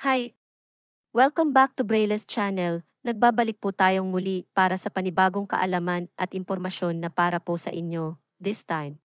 Hi! Welcome back to Braille's channel. Nagbabalik po tayong muli para sa panibagong kaalaman at impormasyon na para po sa inyo. This time,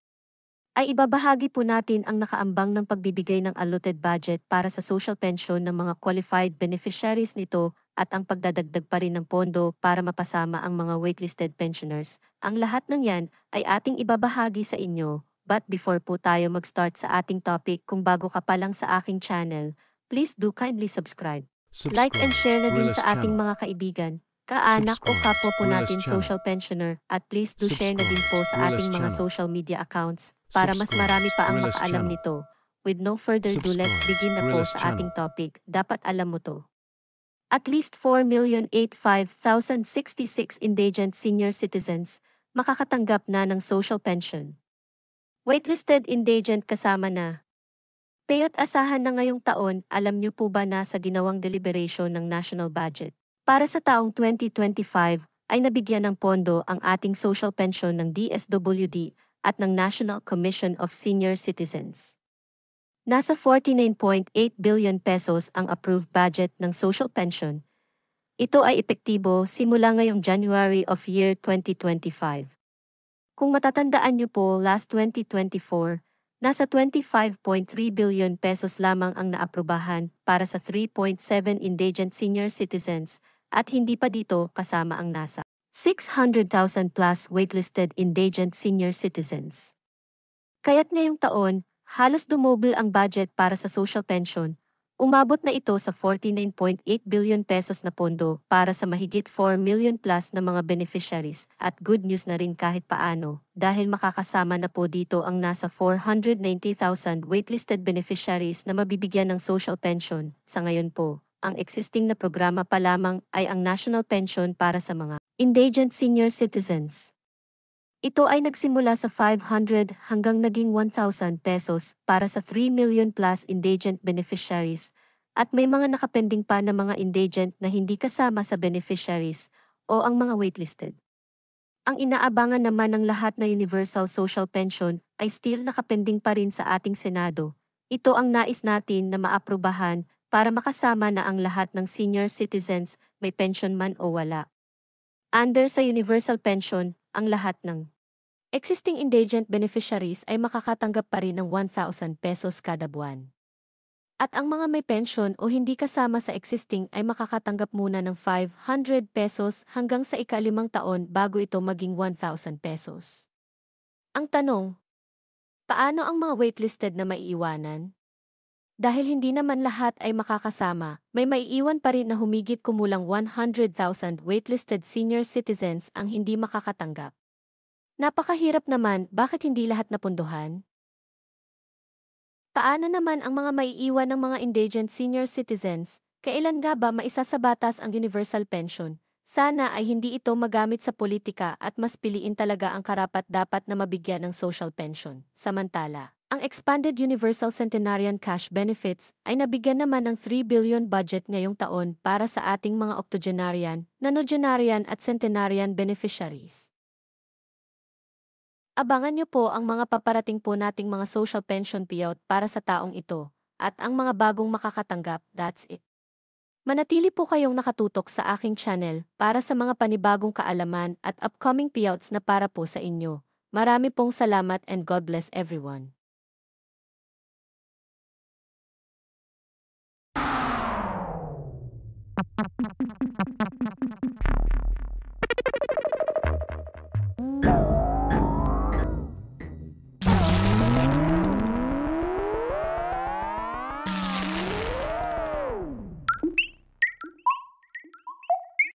ay ibabahagi po natin ang nakaambang ng pagbibigay ng allotted budget para sa social pension ng mga qualified beneficiaries nito at ang pagdadagdag pa rin ng pondo para mapasama ang mga waitlisted pensioners. Ang lahat ng yan ay ating ibabahagi sa inyo. But before po tayo mag-start sa ating topic, kung bago ka pa lang sa aking channel, please do kindly subscribe. Like and share na din sa ating mga kaibigan, kaanak o kapwa po natin social pensioner at please do share na din po sa ating mga social media accounts para mas marami pa ang makaalam nito. With no further ado, let's begin na po sa ating topic. Dapat alam mo to. At least 4,085,066 indigent senior citizens makakatanggap na ng social pension. Waitlisted indigent kasama na. Payo't asahan na ngayong taon, alam niyo po ba na sa ginawang deliberation ng national budget? Para sa taong 2025, ay nabigyan ng pondo ang ating social pension ng DSWD at ng National Commission of Senior Citizens. Nasa 49.8 billion pesos ang approved budget ng social pension. Ito ay epektibo simula ngayong January of year 2025. Kung matatandaan niyo po, last 2024, nasa 25.3 billion pesos lamang ang naaprubahan para sa 3.7 indigent senior citizens at hindi pa dito kasama ang nasa 600,000 plus waitlisted indigent senior citizens. Kaya't ngayong taon, halos dumoble ang budget para sa social pension. Umabot na ito sa 49.8 billion pesos na pondo para sa mahigit 4 million plus na mga beneficiaries at good news na rin kahit paano dahil makakasama na po dito ang nasa 490,000 waitlisted beneficiaries na mabibigyan ng social pension. Sa ngayon po, ang existing na programa pa lamang ay ang national pension para sa mga indigent senior citizens. Ito ay nagsimula sa 500 hanggang naging 1,000 pesos para sa 3 million plus indigent beneficiaries at may mga nakapending pa na mga indigent na hindi kasama sa beneficiaries o ang mga waitlisted. Ang inaabangan naman ng lahat na universal social pension ay still nakapending pa rin sa ating Senado. Ito ang nais natin na maaprubahan para makasama na ang lahat ng senior citizens, may pension man o wala. Under sa universal pension, ang lahat ng existing indigent beneficiaries ay makakatanggap pa rin ng 1,000 pesos kada buwan. At ang mga may pension o hindi kasama sa existing ay makakatanggap muna ng 500 pesos hanggang sa ika-5 taon bago ito maging 1,000 pesos. Ang tanong, paano ang mga waitlisted na maiiwanan? Dahil hindi naman lahat ay makakasama, may maiiwan pa rin na humigit kumulang 100,000 waitlisted senior citizens ang hindi makakatanggap. Napakahirap naman, bakit hindi lahat napunduhan? Paano naman ang mga maiiwan ng mga indigent senior citizens? Kailan nga ba maisa sa batas ang universal pension? Sana ay hindi ito magamit sa politika at mas piliin talaga ang karapat-dapat na mabigyan ng social pension. Samantala, ang Expanded Universal Centenarian Cash Benefits ay nabigyan naman ng 3 billion budget ngayong taon para sa ating mga octogenarian, nonagenarian at centenarian beneficiaries. Abangan niyo po ang mga paparating po nating mga social pension payout para sa taong ito, at ang mga bagong makakatanggap, that's it. Manatili po kayong nakatutok sa aking channel para sa mga panibagong kaalaman at upcoming payouts na para po sa inyo. Marami pong salamat and God bless everyone.